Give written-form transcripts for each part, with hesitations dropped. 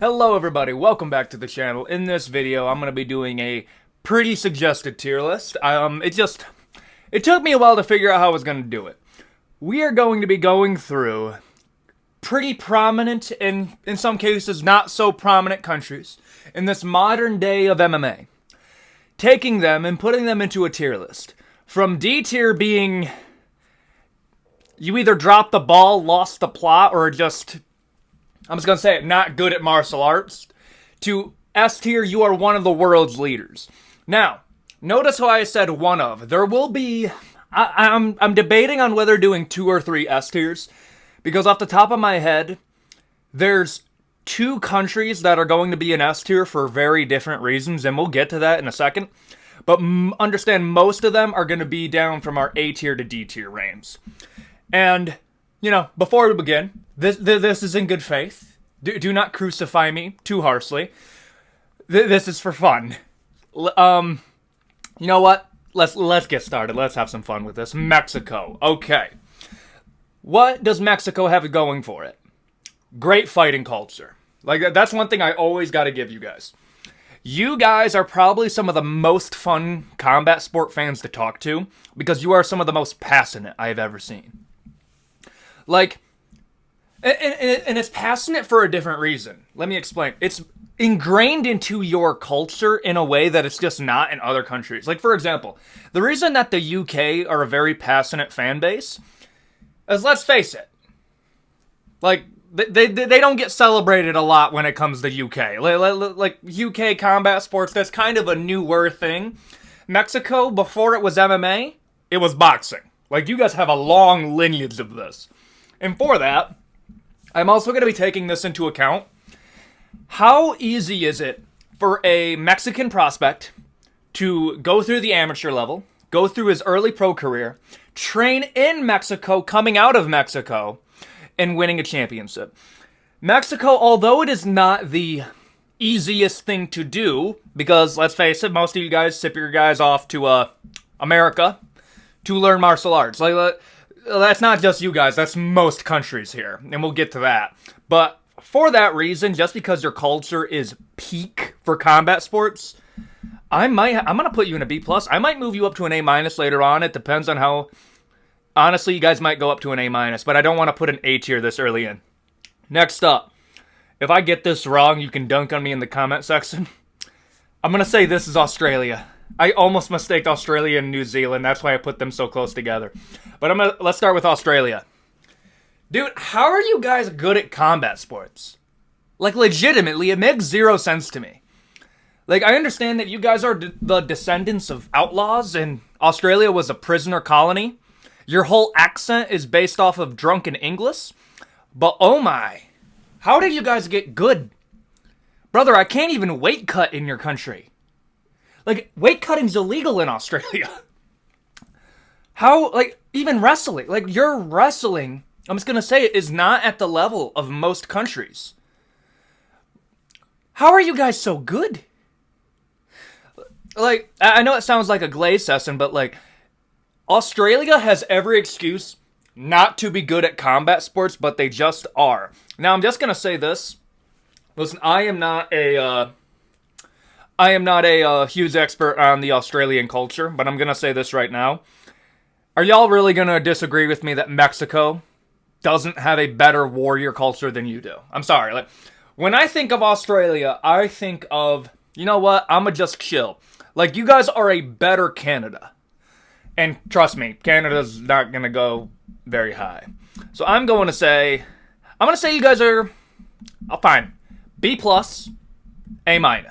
Hello everybody, welcome back to the channel. In this video, I'm going to be doing a pretty suggested tier list. It took me a while to figure out how I was going to do it. We are going to be going through pretty prominent, and in some cases not so prominent countries in this modern day of MMA. Taking them and putting them into a tier list. From D tier being, you either dropped the ball, lost the plot, or just, I'm just going to say it, not good at martial arts, to S tier, you are one of the world's leaders. Now, notice how I said one of. There will be, I'm debating on whether doing 2 or 3 S tiers, because off the top of my head, there's 2 countries that are going to be in S tier for very different reasons, and we'll get to that in a second. But understand, most of them are going to be down from our A tier to D tier range. And, you know, before we begin, this is in good faith. Do not crucify me too harshly. This is for fun. You know what? Let's get started. Let's have some fun with this. Mexico. Okay. What does Mexico have going for it? Great fighting culture. Like, that's one thing I always got to give you guys. You guys are probably some of the most fun combat sport fans to talk to, because you are some of the most passionate I have ever seen. Like, and it's passionate for a different reason. Let me explain. It's ingrained into your culture in a way that it's just not in other countries. Like, for example, the reason that the UK are a very passionate fan base is, let's face it, like, they don't get celebrated a lot when it comes to UK. Like, UK combat sports, that's kind of a newer thing. Mexico, before it was MMA, it was boxing. Like, you guys have a long lineage of this. And for that, I'm also going to be taking this into account. How easy is it for a Mexican prospect to go through the amateur level, go through his early pro career, train in Mexico, coming out of Mexico, and winning a championship? Mexico, although it is not the easiest thing to do, because let's face it, most of you guys ship your guys off to America to learn martial arts. Like, that's not just you guys, that's most countries here, and we'll get to that. But for that reason, just because your culture is peak for combat sports, I'm gonna put you in a B+. I might move you up to an A- later on. It depends on how. Honestly, you guys might go up to an A-, but I don't want to put an A tier this early in. Next up, if I get this wrong, you can dunk on me in the comment section. I'm gonna say this is Australia. I almost mistaked Australia and New Zealand. That's why I put them so close together. But let's start with Australia. Dude, how are you guys good at combat sports? Like, legitimately, it makes 0 sense to me. Like, I understand that you guys are the descendants of outlaws, and Australia was a prisoner colony. Your whole accent is based off of drunken English. But oh my, how did you guys get good? Brother, I can't even weight cut in your country. Like, weight cutting's illegal in Australia. How, like, even wrestling. Like, your wrestling, I'm just gonna say it, is not at the level of most countries. How are you guys so good? Like, I know it sounds like a glaze session, but, like, Australia has every excuse not to be good at combat sports, but they just are. Now, I'm just gonna say this. Listen, I am not a huge expert on the Australian culture, but I'm gonna say this right now. Are y'all really gonna disagree with me that Mexico doesn't have a better warrior culture than you do? I'm sorry. Like, when I think of Australia, I think of, you know what? I'ma just chill. Like, you guys are a better Canada. And trust me, Canada's not gonna go very high. So I'm gonna say you guys are, fine, B+, A-.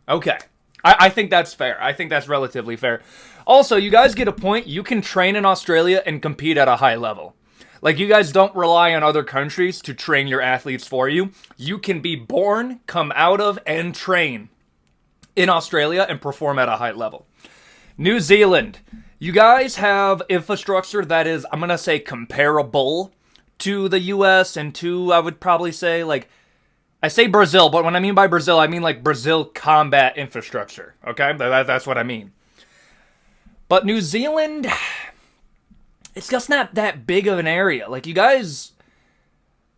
Okay. I think that's fair. I think that's relatively fair. Also, you guys get a point. You can train in Australia and compete at a high level. Like, you guys don't rely on other countries to train your athletes for you. You can be born, come out of, and train in Australia and perform at a high level. New Zealand. You guys have infrastructure that is, I'm going to say, comparable to the US and to, I would probably say, like, I say Brazil, but when I mean by Brazil, I mean like Brazil combat infrastructure, okay? That's what I mean. But New Zealand, it's just not that big of an area. Like, you guys,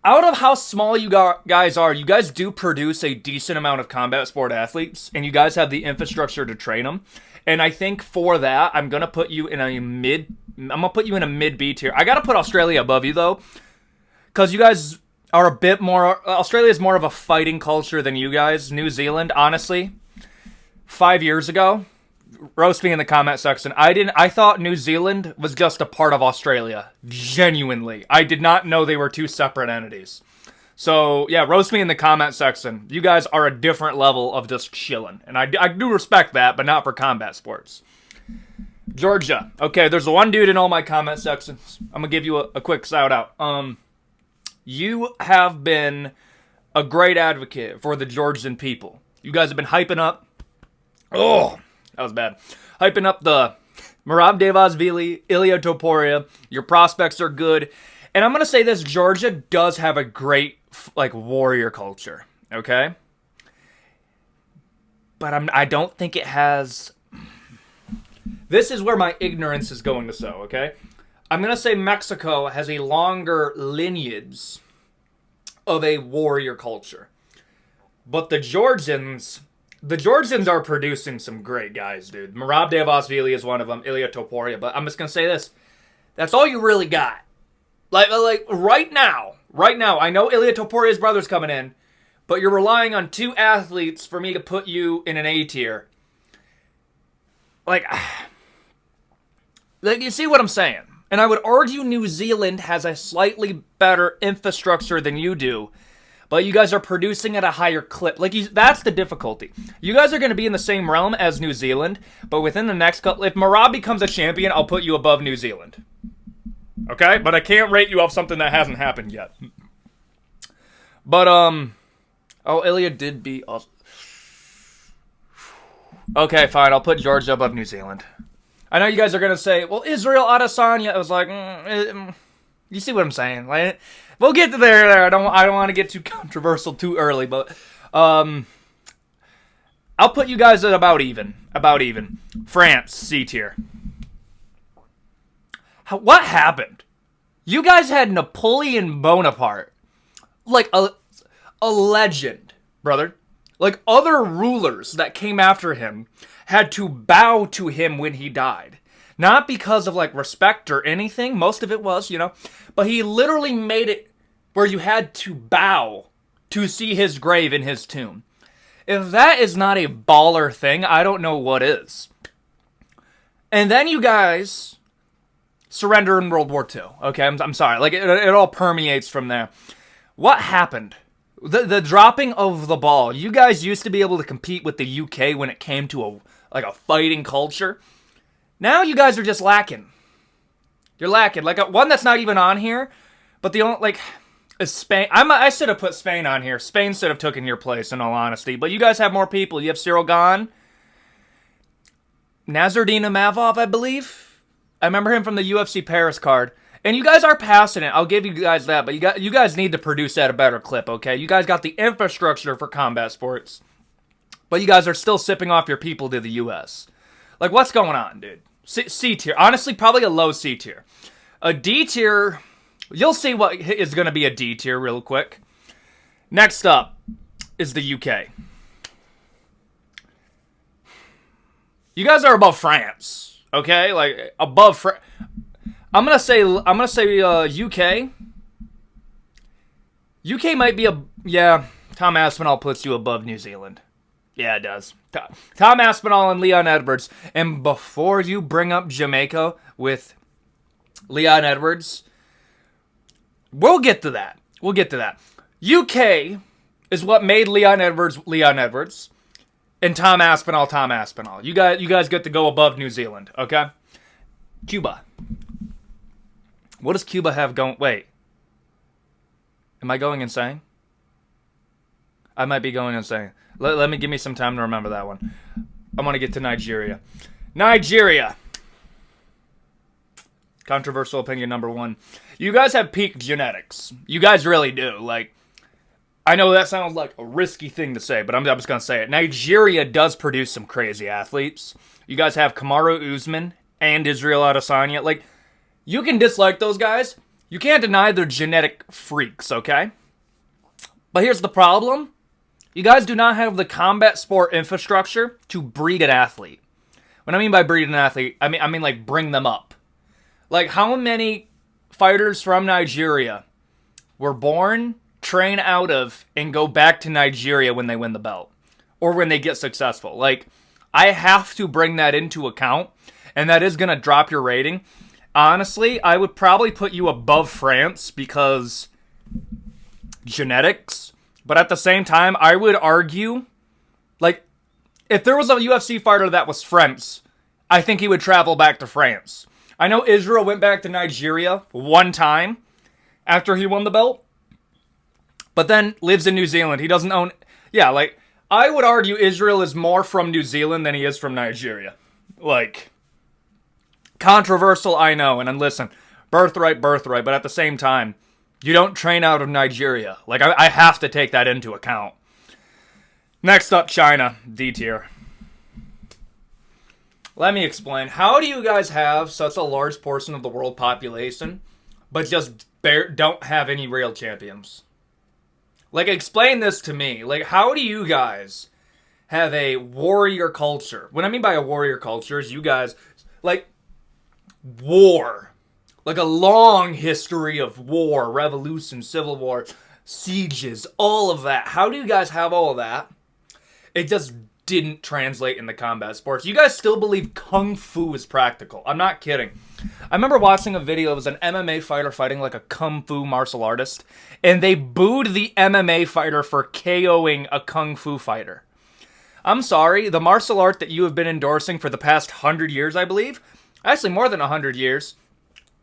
out of how small you guys are, you guys do produce a decent amount of combat sport athletes, and you guys have the infrastructure to train them. And I think for that, I'm gonna put you in a mid B tier. I gotta put Australia above you though, because you guys are a bit more. Australia is more of a fighting culture than you guys. New Zealand, honestly, 5 years ago, roast me in the comment section. I thought New Zealand was just a part of Australia. Genuinely. I did not know they were two separate entities. So, yeah, roast me in the comment section. You guys are a different level of just chilling. And I do respect that, but not for combat sports. Georgia. Okay, there's one dude in all my comment sections. I'm going to give you a quick shout out. You have been a great advocate for the Georgian people. You guys have been hyping up. Oh, that was bad. Hyping up the Merab Devasvili, Ilia Topuria. Your prospects are good. And I'm going to say this, Georgia does have a great, warrior culture. Okay? But I don't think it has... This is where my ignorance is going to sow, okay? I'm going to say Mexico has a longer lineage of a warrior culture. But the Georgians are producing some great guys, dude. Merab Devasvili is one of them, Ilia Topuria. But I'm just going to say this. That's all you really got. Like right now, I know Ilia Topuria's brother's coming in, but you're relying on two athletes for me to put you in an A tier. Like, you see what I'm saying? And I would argue New Zealand has a slightly better infrastructure than you do, but you guys are producing at a higher clip. That's the difficulty. You guys are going to be in the same realm as New Zealand, but within the next couple... If Merab becomes a champion, I'll put you above New Zealand. Okay? But I can't rate you off something that hasn't happened yet. But, Oh, Ilia did beat... Okay, fine. I'll put Georgia above New Zealand. I know you guys are going to say, well, Israel Adesanya. I was like, you see what I'm saying? Like, we'll get to there. I don't want to get too controversial too early, but I'll put you guys at about even. France, C tier. What happened? You guys had Napoleon Bonaparte. Like a legend, brother. Like, other rulers that came after him had to bow to him when he died. Not because of, respect or anything. Most of it was, But he literally made it where you had to bow to see his grave in his tomb. If that is not a baller thing, I don't know what is. And then you guys surrender in World War II. Okay, I'm sorry. It all permeates from there. What happened? The dropping of the ball. You guys used to be able to compete with the UK when it came to a fighting culture. Now you guys are just lacking. You're lacking. One that's not even on here, but the only, is Spain. I should have put Spain on here. Spain should have taken your place, in all honesty. But you guys have more people. You have Cyril Gane, Nazardine Mavov, I believe. I remember him from the UFC Paris card. And you guys are passing it. I'll give you guys that. But you guys need to produce at a better clip, okay? You guys got the infrastructure for combat sports. But you guys are still sipping off your people to the U.S. What's going on, dude? C tier. Honestly, probably a low C tier. A D tier, you'll see what is going to be a D tier real quick. Next up is the UK. You guys are above France, okay? Above France. I'm gonna say UK. UK might be Tom Aspinall puts you above New Zealand. Yeah, it does. Tom Aspinall and Leon Edwards. And before you bring up Jamaica with Leon Edwards, we'll get to that. UK is what made Leon Edwards, and Tom Aspinall. You guys get to go above New Zealand, okay? Cuba. What does Cuba have going? Wait. Am I going insane? I might be going insane. Let me give me some time to remember that one. I want to get to Nigeria. Nigeria. Controversial opinion number 1. You guys have peak genetics. You guys really do. I know that sounds like a risky thing to say, but I'm just going to say it. Nigeria does produce some crazy athletes. You guys have Kamaru Usman and Israel Adesanya. You can dislike those guys. You can't deny they're genetic freaks, okay? But here's the problem. You guys do not have the combat sport infrastructure to breed an athlete. What I mean by breed an athlete, I mean like bring them up. Like, how many fighters from Nigeria were born, train out of, and go back to Nigeria when they win the belt? Or when they get successful? Like, I have to bring that into account, and that is going to drop your rating. Honestly, I would probably put you above France because genetics. But at the same time, I would argue, like, if there was a UFC fighter that was French, I think he would travel back to France. I know Israel went back to Nigeria one time after he won the belt, but then lives in New Zealand. He doesn't own... Yeah, like, I would argue Israel is more from New Zealand than he is from Nigeria. Like, controversial, I know. And then listen, birthright, but at the same time, you don't train out of Nigeria. Like, I have to take that into account. Next up, China, D tier. Let me explain. How do you guys have such a large portion of the world population, but just don't have any real champions? Like, explain this to me. Like, how do you guys have a warrior culture? What I mean by a warrior culture is you guys, like, war. Like a long history of war, revolution, civil war, sieges, all of that. How do you guys have all of that? It just didn't translate in the combat sports. You guys still believe Kung Fu is practical. I'm not kidding. I remember watching a video. It was an MMA fighter fighting like a Kung Fu martial artist. And they booed the MMA fighter for KOing a Kung Fu fighter. I'm sorry. The martial art that you have been endorsing for the past 100 years, I believe, actually more than 100 years,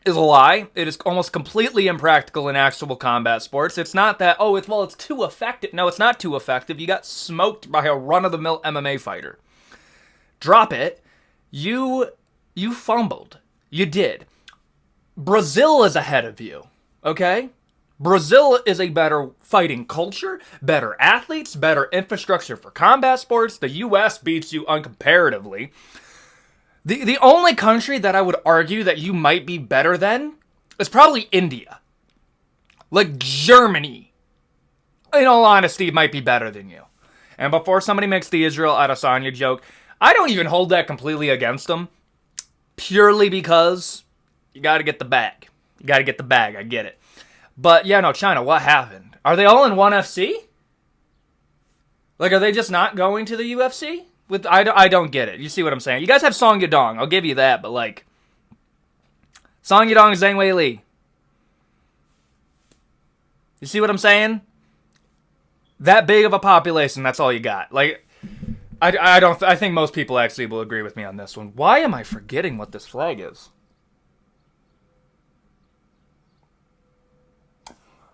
is a lie. It is almost completely impractical in actual combat sports. It's not that, oh, it's too effective. No, it's not too effective. You got smoked by a run-of-the-mill MMA fighter. Drop it. You fumbled. You did. Brazil is ahead of you, okay? Brazil is a better fighting culture, better athletes, better infrastructure for combat sports. The U.S. beats you uncomparatively. The only country that I would argue that you might be better than is probably India. Like Germany, in all honesty, might be better than you. And before somebody makes the Israel Adesanya joke, I don't even hold that completely against them. Purely because you gotta get the bag. You gotta get the bag, I get it. But yeah, no, China, what happened? Are they all in ONE FC? Like, are they just not going to the UFC? I don't get it. You see what I'm saying? You guys have Song Yadong. I'll give you that. But, like, Song Yadong, Zhang Wei Li. You see what I'm saying? That big of a population, that's all you got. Like, I think most people actually will agree with me on this one. Why am I forgetting what this flag is?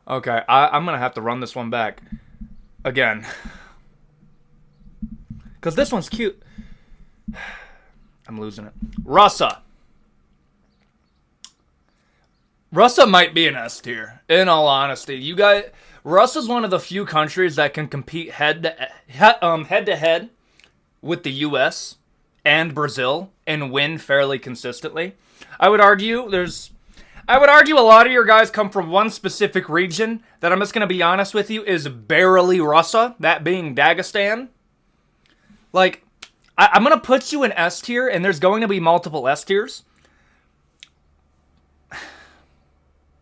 Okay, I'm going to have to run this one back again. Because this one's cute. I'm losing it. Russia. Russia might be an S tier, in all honesty. You guys, Russia's one of the few countries that can compete head to head with the U.S. and Brazil and win fairly consistently. I would argue a lot of your guys come from one specific region that I'm just going to be honest with you is barely Russia, that being Dagestan. Like, I'm going to put you in S tier, and there's going to be multiple S tiers.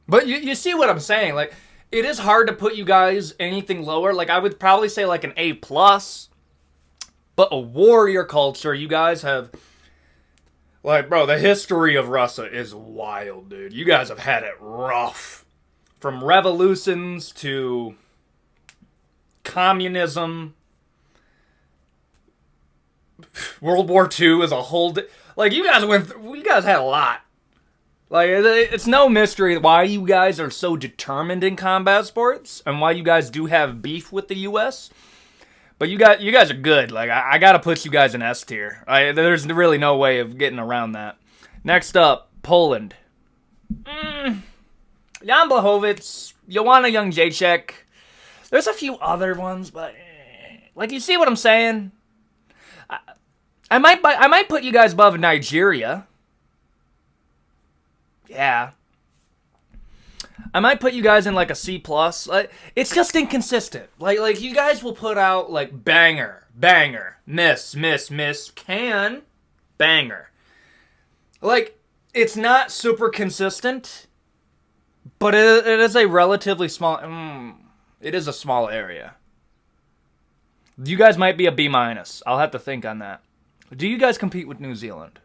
But you see what I'm saying? Like, it is hard to put you guys anything lower. Like, I would probably say, like, an A+. But a warrior culture, you guys have... Like, bro, the history of Russia is wild, dude. You guys have had it rough. From revolutions to communism... World War II is a whole... Like, you guys had a lot. Like, it's no mystery why you guys are so determined in combat sports and why you guys do have beef with the U.S. But you guys are good. Like, I gotta put you guys in S tier. There's really no way of getting around that. Next up, Poland. Jan Blachowicz, Joanna Jędrzejczyk. There's a few other ones, but... Like, you see what I'm saying? I might put you guys above Nigeria. Yeah. I might put you guys in like a C+. It's just inconsistent. Like you guys will put out like banger, banger, miss, miss, miss, can, banger. Like, it's not super consistent, but it is a relatively small... it is a small area. You guys might be a B-. I'll have to think on that. Do you guys compete with New Zealand?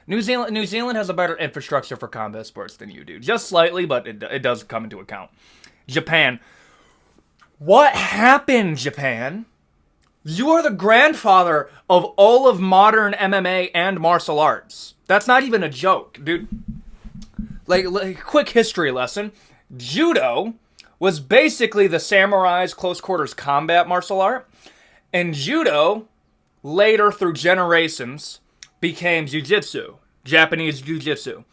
New Zealand has a better infrastructure for combat sports than you do. Just slightly, but it does come into account. Japan. What happened, Japan? You are the grandfather of all of modern MMA and martial arts. That's not even a joke, dude. Like quick history lesson. Judo was basically the samurai's close quarters combat martial art. And Judo, later through generations, became Jiu-Jitsu. Japanese Jiu-Jitsu.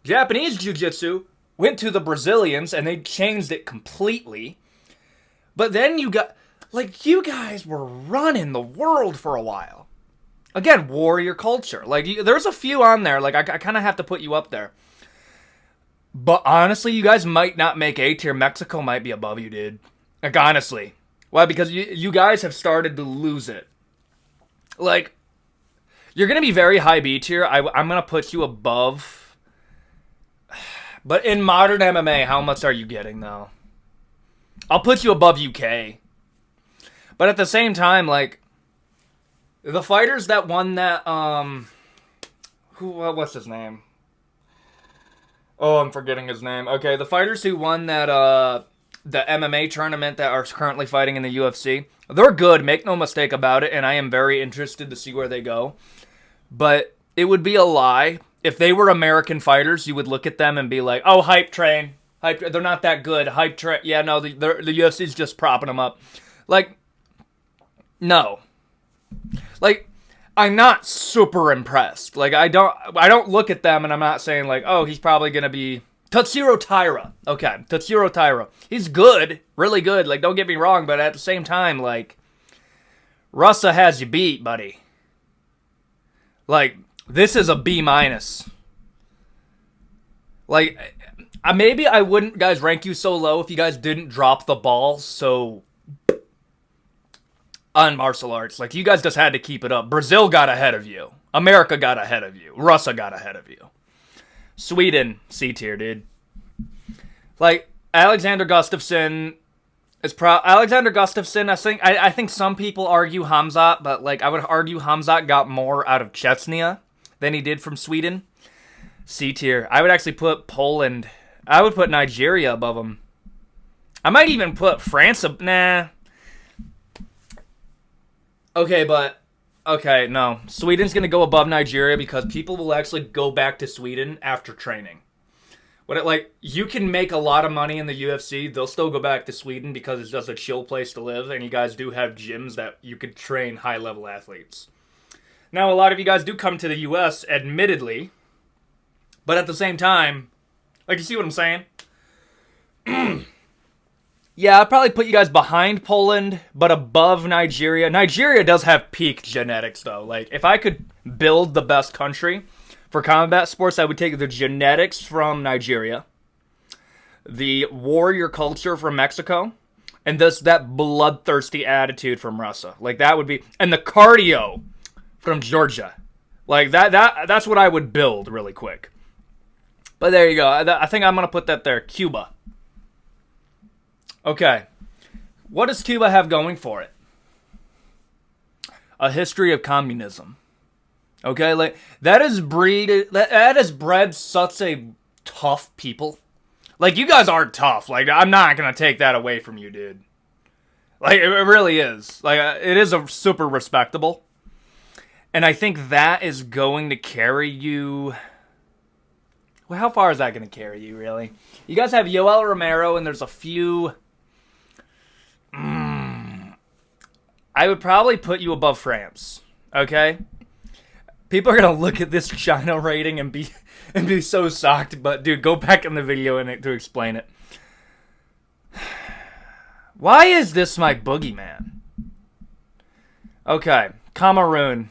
Japanese Jiu-Jitsu went to the Brazilians and they changed it completely. But then you got... Like, you guys were running the world for a while. Again, warrior culture. Like, there's a few on there. Like, I kind of have to put you up there. But honestly, you guys might not make A tier. Mexico might be above you, dude. Like, honestly. Why? Because you guys have started to lose it. Like, you're going to be very high B tier. I'm going to put you above. But in modern MMA, how much are you getting, though? I'll put you above UK. But at the same time, like, the fighters that won that, what's his name? Oh, I'm forgetting his name. Okay, the fighters who won that, the MMA tournament that are currently fighting in the UFC, they're good, make no mistake about it, and I am very interested to see where they go. But it would be a lie. If they were American fighters, you would look at them and be like, oh, hype train. They're not that good. Hype train. Yeah, no, the UFC's just propping them up. Like... No. Like, I'm not super impressed. Like, I don't look at them and I'm not saying like, oh, he's probably gonna be Tatsuro Taira. Okay, Tatsuro Taira. He's good, really good. Like, don't get me wrong, but at the same time, like, Russa has you beat, buddy. Like, this is a B-. Like, maybe I wouldn't, guys, rank you so low if you guys didn't drop the ball so... on martial arts. Like, you guys just had to keep it up. Brazil got ahead of you. America got ahead of you. Russia got ahead of you. Sweden, C tier, dude. Like, Alexander Gustafsson is Alexander Gustafsson, I think some people argue Hamzat, but, like, I would argue Hamzat got more out of Chechnya than he did from Sweden. C tier. I would actually put Poland. I would put Nigeria above him. I might even put France nah. Okay, no. Sweden's going to go above Nigeria because people will actually go back to Sweden after training. You can make a lot of money in the UFC. They'll still go back to Sweden because it's just a chill place to live, and you guys do have gyms that you could train high-level athletes. Now, a lot of you guys do come to the US, admittedly, but at the same time, like, you see what I'm saying? Yeah, I'd probably put you guys behind Poland, but above Nigeria. Nigeria does have peak genetics, though. Like, if I could build the best country for combat sports, I would take the genetics from Nigeria, the warrior culture from Mexico, and that bloodthirsty attitude from Russia. Like, that would be... And the cardio from Georgia. Like, that's what I would build really quick. But there you go. I think I'm going to put that there. Cuba. Okay, what does Cuba have going for it? A history of communism. Okay, like, that has bred such a tough people. Like, you guys aren't tough. Like, I'm not gonna take that away from you, dude. Like, it really is. Like, it is a super respectable. And I think that is going to carry you... Well, how far is that going to carry you, really? You guys have Yoel Romero, and there's a few... I would probably put you above France, okay? People are going to look at this China rating and be so shocked, but dude, go back in the video to explain it. Why is this my boogeyman? Okay, Cameroon.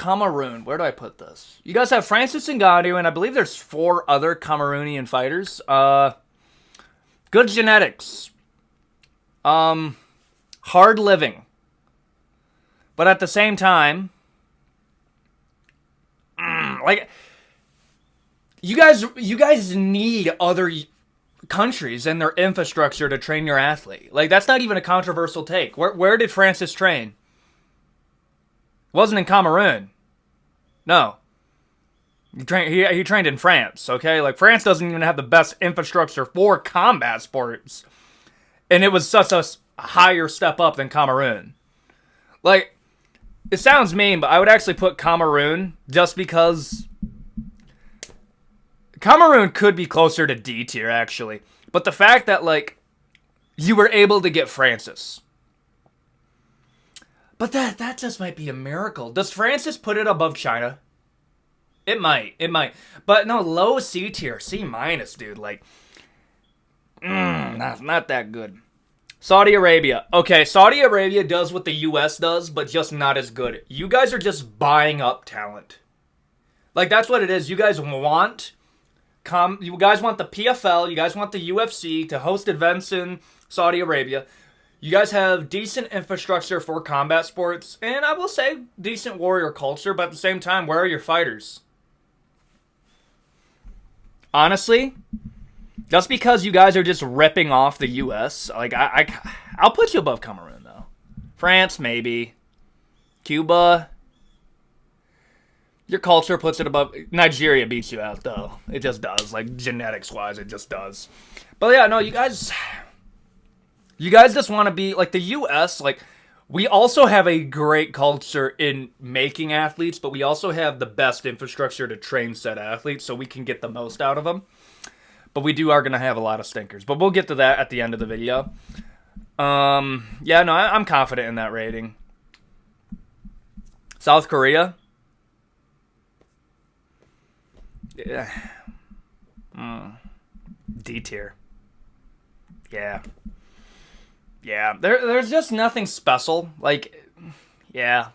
Cameroon. Where do I put this? You guys have Francis Ngannou, and I believe there's 4 other Cameroonian fighters. Good genetics. Hard living. But at the same time, like, you guys need other countries and their infrastructure to train your athlete. Like, that's not even a controversial take. Where did Francis train? Wasn't in Cameroon. No. He trained in France, okay? Like, France doesn't even have the best infrastructure for combat sports. And it was such a higher step up than Cameroon. Like, it sounds mean, but I would actually put Cameroon just because Cameroon could be closer to D tier, actually. But the fact that, like, you were able to get Francis. But that just might be a miracle. Does Francis put it above China? It might. But no, low C tier. C minus, dude. Like, not that good. Saudi Arabia. Okay, Saudi Arabia does what the US does, but just not as good. You guys are just buying up talent. Like, that's what it is. You guys want the PFL, you guys want the UFC to host events in Saudi Arabia. You guys have decent infrastructure for combat sports, and I will say decent warrior culture, but at the same time, where are your fighters? Honestly, just because you guys are just ripping off the US, like, I'll put you above Cameroon, though. France, maybe. Cuba. Your culture puts it above. Nigeria beats you out, though. It just does. Like, genetics-wise, it just does. But yeah, no, you guys just want to be, like, the US, like, we also have a great culture in making athletes, but we also have the best infrastructure to train said athletes, so we can get the most out of them. But we are going to have a lot of stinkers. But we'll get to that at the end of the video. Yeah, no, I'm confident in that rating. South Korea. Yeah. D tier. Yeah. Yeah. There's just nothing special. Like, yeah.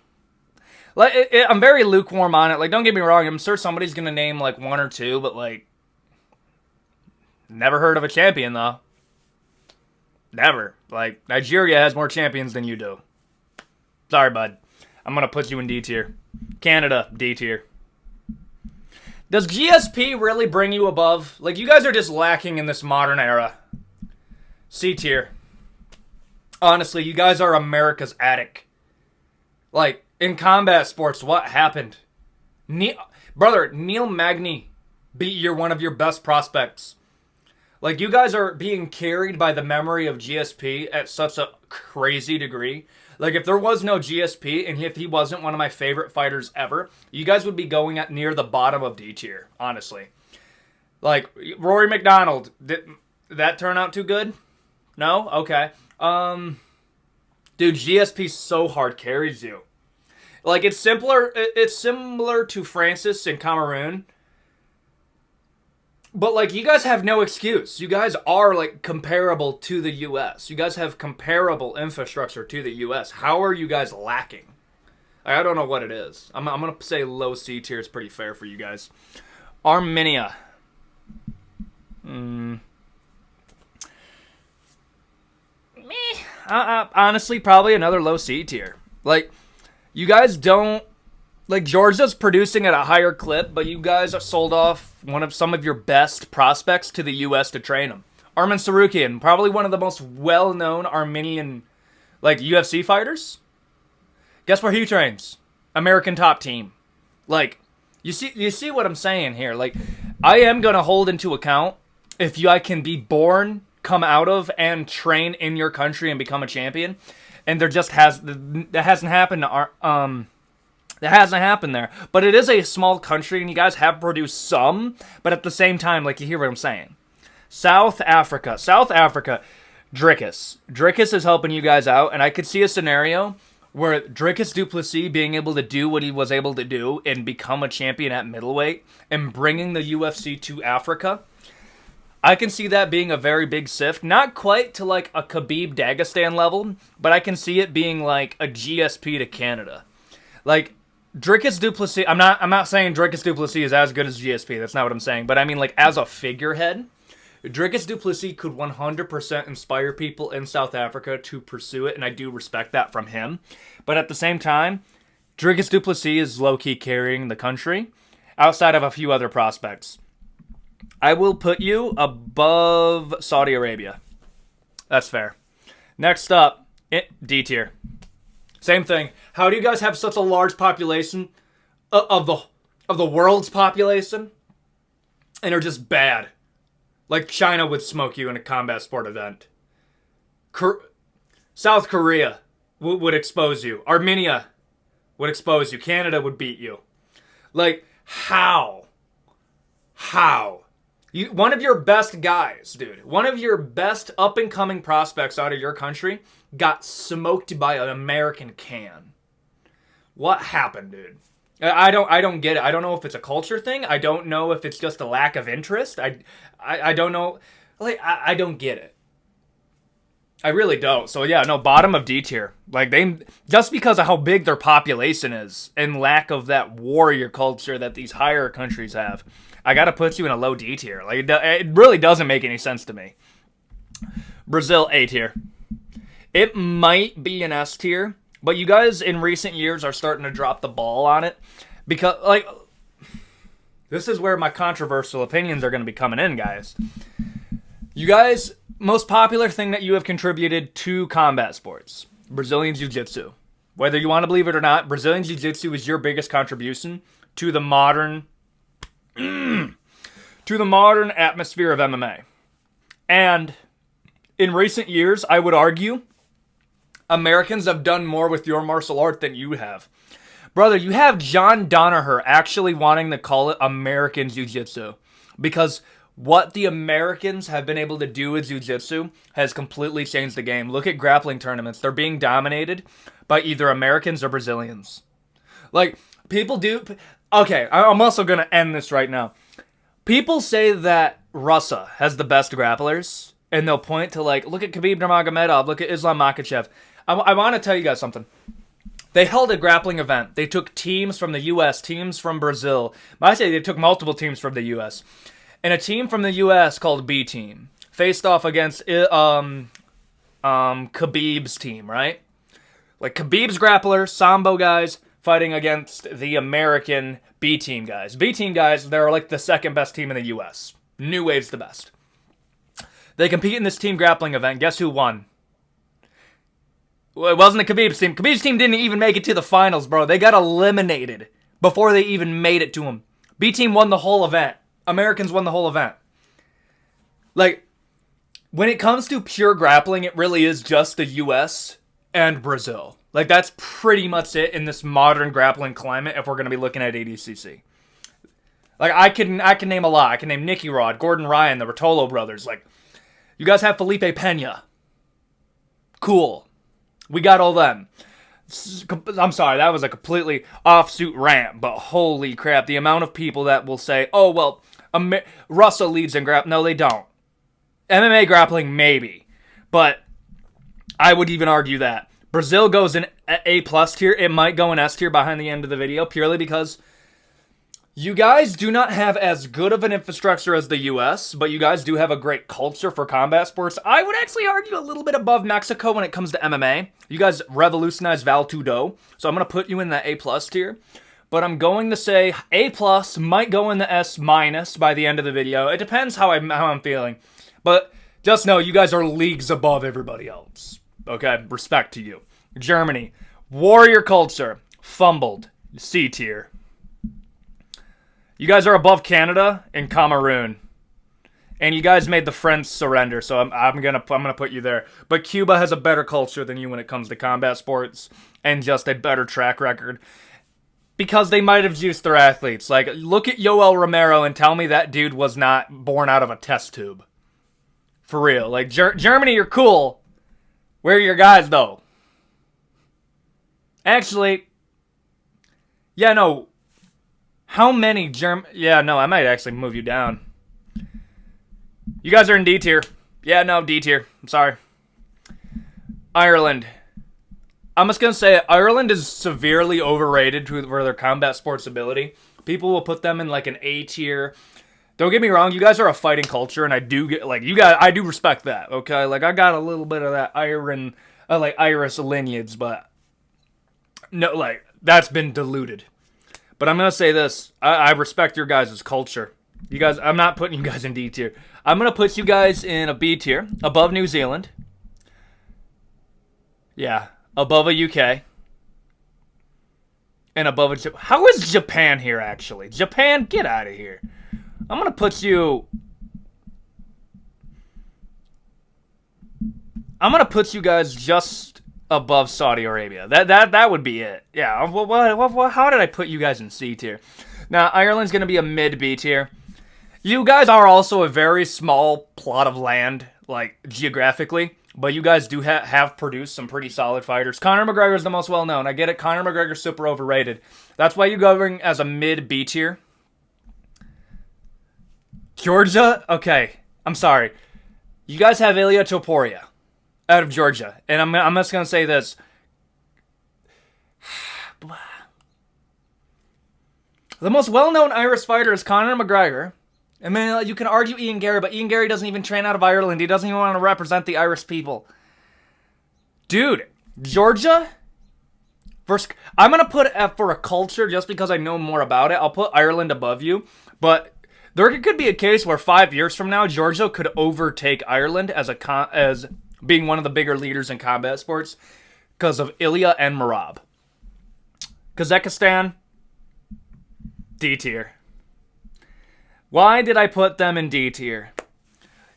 Like, I'm very lukewarm on it. Like, don't get me wrong. I'm sure somebody's going to name, like, 1 or 2, but, like, never heard of a champion, though. Never. Like, Nigeria has more champions than you do. Sorry, bud. I'm going to put you in D tier. Canada, D tier. Does GSP really bring you above? Like, you guys are just lacking in this modern era. C tier. Honestly, you guys are America's attic. Like, in combat sports, what happened? Neil Magny beat one of your best prospects. Like, you guys are being carried by the memory of GSP at such a crazy degree. Like, if there was no GSP, and if he wasn't one of my favorite fighters ever, you guys would be going at near the bottom of D tier, honestly. Like, Rory McDonald, did that turn out too good? No? Okay. Dude, GSP so hard carries you. Like, it's similar to Francis in Cameroon. But, like, you guys have no excuse. You guys are, like, comparable to the U.S. You guys have comparable infrastructure to the U.S. How are you guys lacking? I don't know what it is. I'm going to say low C tier is pretty fair for you guys. Armenia. Honestly, probably another low C tier. Like, you guys don't... Like, Georgia's producing at a higher clip, but you guys have sold off some of your best prospects to the U.S. to train them. Arman Sarukian, probably one of the most well-known Armenian, like, UFC fighters. Guess where he trains? American Top Team. Like, you see what I'm saying here? Like, I am going to hold into account if I can be born, come out of, and train in your country and become a champion. And that hasn't happened to That hasn't happened there. But it is a small country, and you guys have produced some. But at the same time, like, you hear what I'm saying. South Africa, Drickus. Drickus is helping you guys out, and I could see a scenario where Drickus du Plessis being able to do what he was able to do and become a champion at middleweight and bringing the UFC to Africa. I can see that being a very big sift. Not quite to, like, a Khabib Dagestan level, but I can see it being, like, a GSP to Canada. Like, Dricus du Plessis, I'm not saying Dricus du Plessis is as good as GSP. That's not what I'm saying. But I mean, like, as a figurehead, Dricus du Plessis could 100% inspire people in South Africa to pursue it, and I do respect that from him. But at the same time, Dricus du Plessis is low-key carrying the country, outside of a few other prospects. I will put you above Saudi Arabia. That's fair. Next up, D tier. Same thing. How do you guys have such a large population of the world's population and are just bad? Like China would smoke you in a combat sport event. South Korea would expose you. Armenia would expose you. Canada would beat you. Like, how? One of your best guys, dude, one of your best up-and-coming prospects out of your country got smoked by an American can. What happened, dude? I don't get it. I don't know if it's a culture thing. I don't know if it's just a lack of interest. I don't know. Like, I don't get it. I really don't. So yeah, no, bottom of D tier. Like, they, just because of how big their population is and lack of that warrior culture that these higher countries have, I gotta put you in a low D tier. Like, it really doesn't make any sense to me. Brazil, A tier. It might be an S tier, but you guys in recent years are starting to drop the ball on it. Because, like, this is where my controversial opinions are going to be coming in, guys. You guys, most popular thing that you have contributed to combat sports, Brazilian Jiu-Jitsu. Whether you want to believe it or not, Brazilian Jiu-Jitsu is your biggest contribution to the modern atmosphere of MMA. And in recent years, I would argue, Americans have done more with your martial art than you have. Brother, you have John Danaher actually wanting to call it American Jiu-Jitsu. Because what the Americans have been able to do with Jiu-Jitsu has completely changed the game. Look at grappling tournaments. They're being dominated by either Americans or Brazilians. Like, people do... Okay, I'm also going to end this right now. People say that Russia has the best grapplers, and they'll point to, like, look at Khabib Nurmagomedov, look at Islam Makhachev. I want to tell you guys something. They held a grappling event. They took teams from the U.S., teams from Brazil. I say they took multiple teams from the U.S. And a team from the U.S. called B Team faced off against Khabib's team, right? Like, Khabib's grapplers, Sambo guys, fighting against the American B Team guys. B Team guys, they're like the second best team in the U.S. New Wave's the best. They compete in this team grappling event. Guess who won? Well, it wasn't the Khabib's team. Khabib's team didn't even make it to the finals, bro. They got eliminated before they even made it to them. B Team won the whole event. Americans won the whole event. Like, when it comes to pure grappling, it really is just the U.S. and Brazil. Like, that's pretty much it in this modern grappling climate if we're going to be looking at ADCC. Like, I can name a lot. I can name Nicky Rod, Gordon Ryan, the Rotolo brothers. Like, you guys have Felipe Pena. Cool. We got all them. I'm sorry, that was a completely offsuit rant, but holy crap, the amount of people that will say, oh, well, Russell leads in grappling. No, they don't. MMA grappling, maybe. But I would even argue that. Brazil goes in A+ tier. It might go in S tier behind the end of the video, purely because you guys do not have as good of an infrastructure as the U.S., but you guys do have a great culture for combat sports. I would actually argue a little bit above Mexico when it comes to MMA. You guys revolutionized Val Tudo, so I'm going to put you in that A+ tier. But I'm going to say A+, might go in the S- by the end of the video. It depends how I'm feeling. But just know you guys are leagues above everybody else. Okay? Respect to you. Germany. Warrior culture. Fumbled. C tier. You guys are above Canada and Cameroon. And you guys made the French surrender, so I'm gonna put you there. But Cuba has a better culture than you when it comes to combat sports and just a better track record. Because they might have juiced their athletes. Like, look at Yoel Romero and tell me that dude was not born out of a test tube. For real. Like, Germany, you're cool. Where are your guys, though? Actually, yeah, no. How many I might actually move you down. You guys are in D tier. Yeah, no, D tier. I'm sorry. Ireland. I'm just gonna say it, Ireland is severely overrated for their combat sports ability. People will put them in like an A tier. Don't get me wrong, you guys are a fighting culture, and I do get like you guys. I do respect that. Okay, like I got a little bit of that Irish lineage, but no, like that's been diluted. But I'm gonna say this: I respect your guys' culture. You guys, I'm not putting you guys in D tier. I'm gonna put you guys in a B tier, above New Zealand. Yeah, above a UK. And above a... How is Japan here, actually? Japan, get out of here. I'm going to put you... I'm going to put you guys just above Saudi Arabia. That would be it. Yeah, how did I put you guys in C tier? Now, Ireland's going to be a mid-B tier. You guys are also a very small plot of land, like, geographically. But you guys do have produced some pretty solid fighters. Conor McGregor's the most well-known. I get it. Conor McGregor's super overrated. That's why you going as a mid-B tier. Georgia? Okay. I'm sorry. You guys have Ilia Topuria out of Georgia. And I'm just going to say this. The most well-known Irish fighter is Conor McGregor. I mean, you can argue Ian Gary, but Ian Gary doesn't even train out of Ireland. He doesn't even want to represent the Irish people. Dude, Georgia? I'm going to put F for a culture just because I know more about it. I'll put Ireland above you. But there could be a case where 5 years from now, Georgia could overtake Ireland as being one of the bigger leaders in combat sports because of Ilya and Merab. Kazakhstan, D tier. Why did I put them in D tier?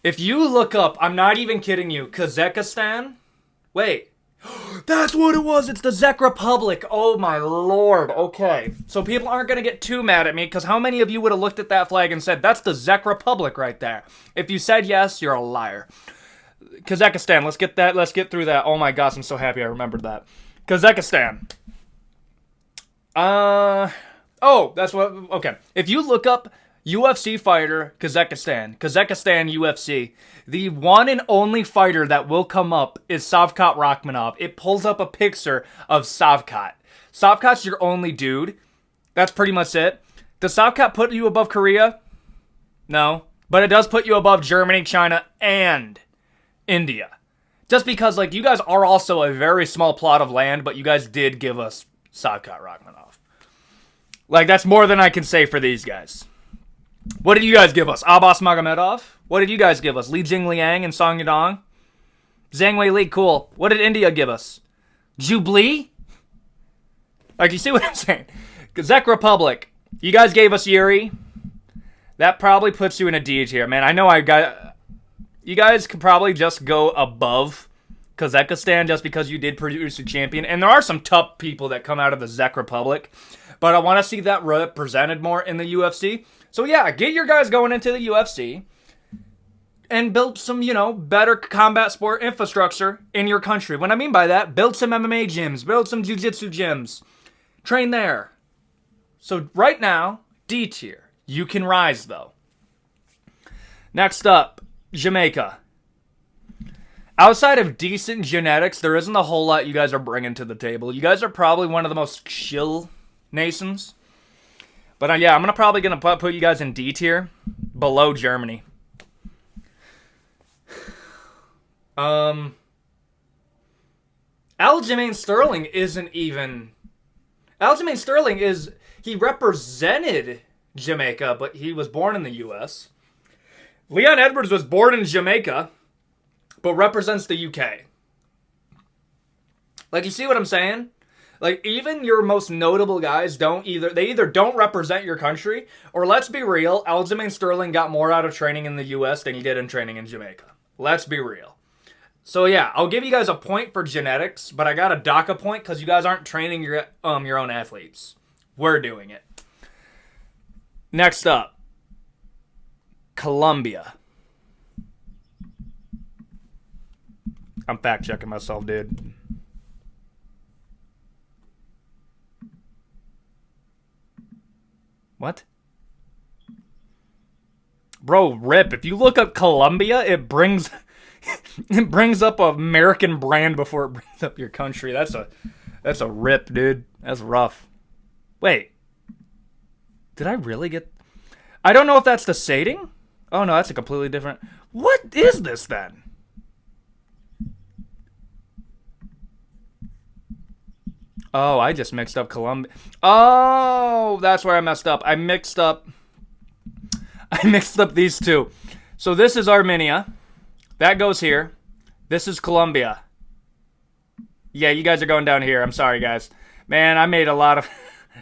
If you look up, I'm not even kidding you, Kazakhstan? Wait. That's what it was. It's the Czech Republic. Oh my lord. Okay. So people aren't going to get too mad at me, because how many of you would have looked at that flag and said, that's the Czech Republic right there? If you said yes, you're a liar. Kazakhstan, let's get through that. Oh my gosh, I'm so happy I remembered that. Kazakhstan. That's what, okay. If you look up UFC fighter, Kazakhstan UFC, the one and only fighter that will come up is Shavkat Rakhmonov. It pulls up a picture of Shavkat. Shavkat's your only dude. That's pretty much it. Does Shavkat put you above Korea? No. But it does put you above Germany, China, and India. Just because, like, you guys are also a very small plot of land, but you guys did give us Shavkat Rakhmonov. Like, that's more than I can say for these guys. What did you guys give us? Abbas Magomedov? What did you guys give us? Li Jingliang and Song Yadong? Zhang Wei Li, cool. What did India give us? Jubilee? Like, you see what I'm saying? Czech Republic. You guys gave us Yuri. That probably puts you in a D tier, man. I know you guys could probably just go above Kazakhstan just because you did produce a champion. And there are some tough people that come out of the Czech Republic. But I want to see that represented more in the UFC. So yeah, get your guys going into the UFC and build some, better combat sport infrastructure in your country. What I mean by that, build some MMA gyms, build some jiu-jitsu gyms. Train there. So right now, D tier. You can rise, though. Next up, Jamaica. Outside of decent genetics, there isn't a whole lot you guys are bringing to the table. You guys are probably one of the most chill nations. But yeah, I'm probably going to put you guys in D tier, below Germany. Aljamain Sterling isn't even... Aljamain Sterling he represented Jamaica, but he was born in the U.S. Leon Edwards was born in Jamaica, but represents the UK. Like, you see what I'm saying? Like, even your most notable guys either don't represent your country, or let's be real, Aljamain Sterling got more out of training in the U.S. than he did in training in Jamaica. Let's be real. So yeah, I'll give you guys a point for genetics, but I got a dock a point because you guys aren't training your own athletes. We're doing it. Next up, Colombia. I'm fact checking myself, dude. What? Bro, rip. If you look up Colombia, it brings It brings up an American brand before it brings up your country. That's a rip, dude. That's rough. Wait. Did I really get... I don't know if that's the sating. Oh, no, that's a completely different... What is this, then? Oh, I just mixed up Colombia. Oh, that's where I messed up. I mixed up these two. So this is Armenia. That goes here. This is Colombia. Yeah, you guys are going down here. I'm sorry, guys. Man, I made a lot of...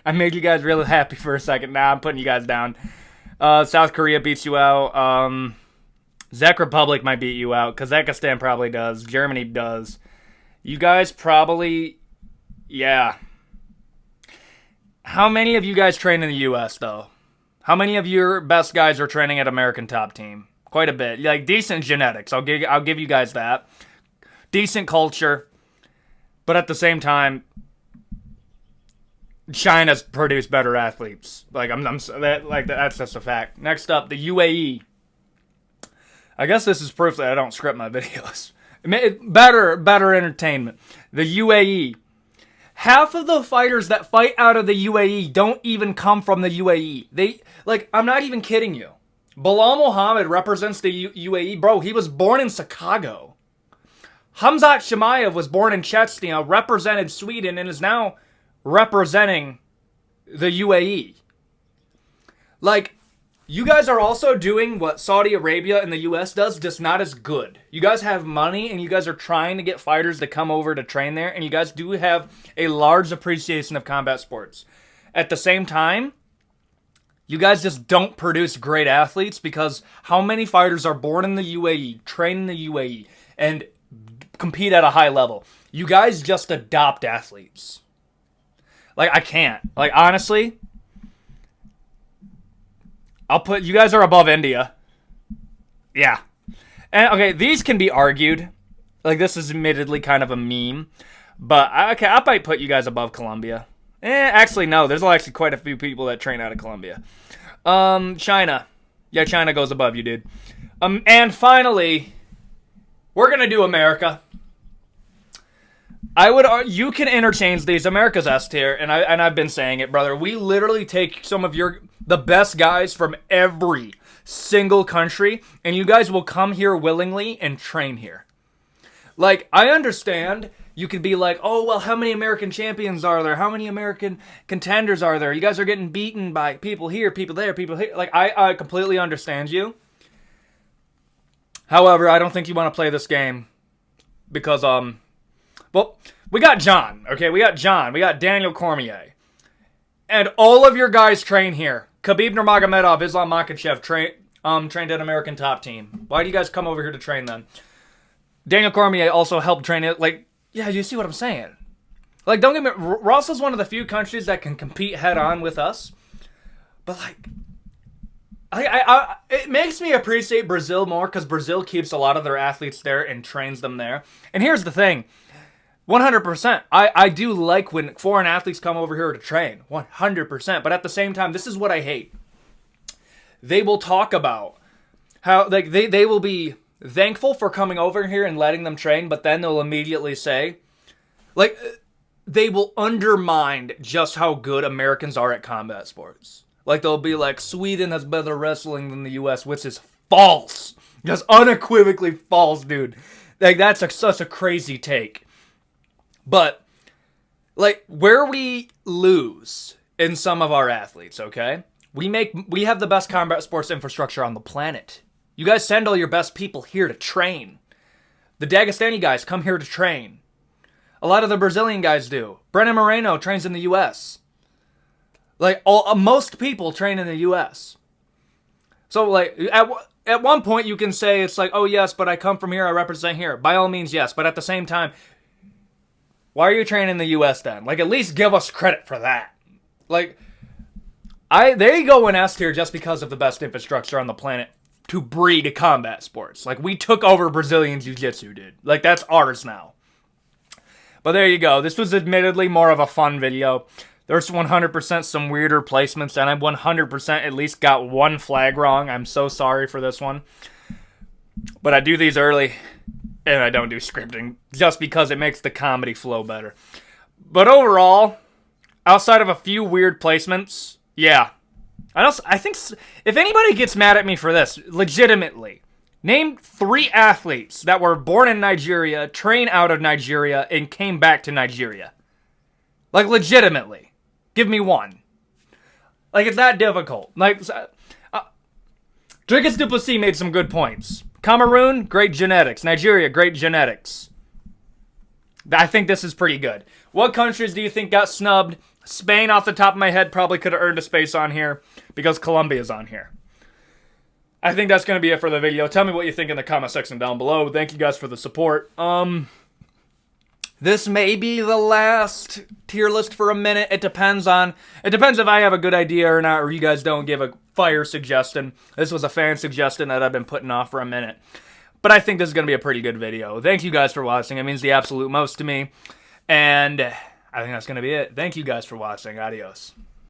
I made you guys really happy for a second. Now I'm putting you guys down. South Korea beats you out. Czech Republic might beat you out. Kazakhstan probably does. Germany does. You guys probably... Yeah. How many of you guys train in the U.S., though? How many of your best guys are training at American Top Team? Quite a bit. Like, decent genetics. I'll give you guys that. Decent culture. But at the same time, China's produced better athletes. Like, that's just a fact. Next up, the UAE. I guess this is proof that I don't script my videos. Better entertainment. The UAE. Half of the fighters that fight out of the UAE don't even come from the UAE. I'm not even kidding you. Bilal Muhammad represents the UAE. Bro, he was born in Chicago. Hamzat Chimaev was born in Chechnya, represented Sweden, and is now representing the UAE. Like, you guys are also doing what Saudi Arabia and the US does, just not as good. You guys have money, and you guys are trying to get fighters to come over to train there, and you guys do have a large appreciation of combat sports. At the same time, you guys just don't produce great athletes, because how many fighters are born in the UAE, train in the UAE, and compete at a high level? You guys just adopt athletes. Like, I can't. Like, honestly, you guys are above India. Yeah. And, okay, these can be argued. Like, this is admittedly kind of a meme. But, okay, I might put you guys above Colombia. Actually, no. There's actually quite a few people that train out of Colombia. China. Yeah, China goes above you, dude. And finally, we're going to do America. You can interchange these. America's S tier, and I've been saying it, brother. We literally take some of the best guys from every single country, and you guys will come here willingly and train here. Like, I understand you could be like, oh, well, how many American champions are there? How many American contenders are there? You guys are getting beaten by people here, people there, people here. Like, I completely understand you. However, I don't think you want to play this game because, well, we got John, okay? We got John. We got Daniel Cormier. And all of your guys train here. Khabib Nurmagomedov, Islam Makhachev trained at American Top Team. Why do you guys come over here to train then? Daniel Cormier also helped train it. Like, yeah, you see what I'm saying? Like, don't get me... Russia's one of the few countries that can compete head-on with us. But, like... it makes me appreciate Brazil more because Brazil keeps a lot of their athletes there and trains them there. And here's the thing. 100%. I do like when foreign athletes come over here to train. 100%. But at the same time, this is what I hate. They will talk about how, like, they will be thankful for coming over here and letting them train, but then they'll immediately say, like, they will undermine just how good Americans are at combat sports. Like, they'll be like, Sweden has better wrestling than the U.S., which is false. Just unequivocally false, dude. Like, that's such a crazy take. But, like, where we lose in some of our athletes, okay? We have the best combat sports infrastructure on the planet. You guys send all your best people here to train. The Dagestani guys come here to train. A lot of the Brazilian guys do. Brennan Moreno trains in the U.S. Like, most people train in the U.S. So, like, at one point you can say it's like, oh, yes, but I come from here, I represent here. By all means, yes. But at the same time, why are you training in the U.S. then? Like, at least give us credit for that. Like, they go in S tier just because of the best infrastructure on the planet to breed combat sports. Like, we took over Brazilian Jiu-Jitsu, dude. Like, that's ours now. But there you go. This was admittedly more of a fun video. There's 100% some weirder placements, and I 100% at least got one flag wrong. I'm so sorry for this one. But I do these early, and I don't do scripting, just because it makes the comedy flow better. But overall, outside of a few weird placements, yeah. I think if anybody gets mad at me for this, legitimately, name 3 athletes that were born in Nigeria, train out of Nigeria, and came back to Nigeria. Like, legitimately. Give me one. Like, it's that difficult. Like, Dricus Duplessis made some good points. Cameroon, great genetics. Nigeria, great genetics. I think this is pretty good. What countries do you think got snubbed? Spain, off the top of my head, probably could have earned a space on here because Colombia's on here. I think that's going to be it for the video. Tell me what you think in the comment section down below. Thank you guys for the support. This may be the last tier list for a minute. It depends if I have a good idea or not, or you guys don't give a fire suggestion. This was a fan suggestion that I've been putting off for a minute. But I think this is going to be a pretty good video. Thank you guys for watching. It means the absolute most to me. And I think that's going to be it. Thank you guys for watching. Adios.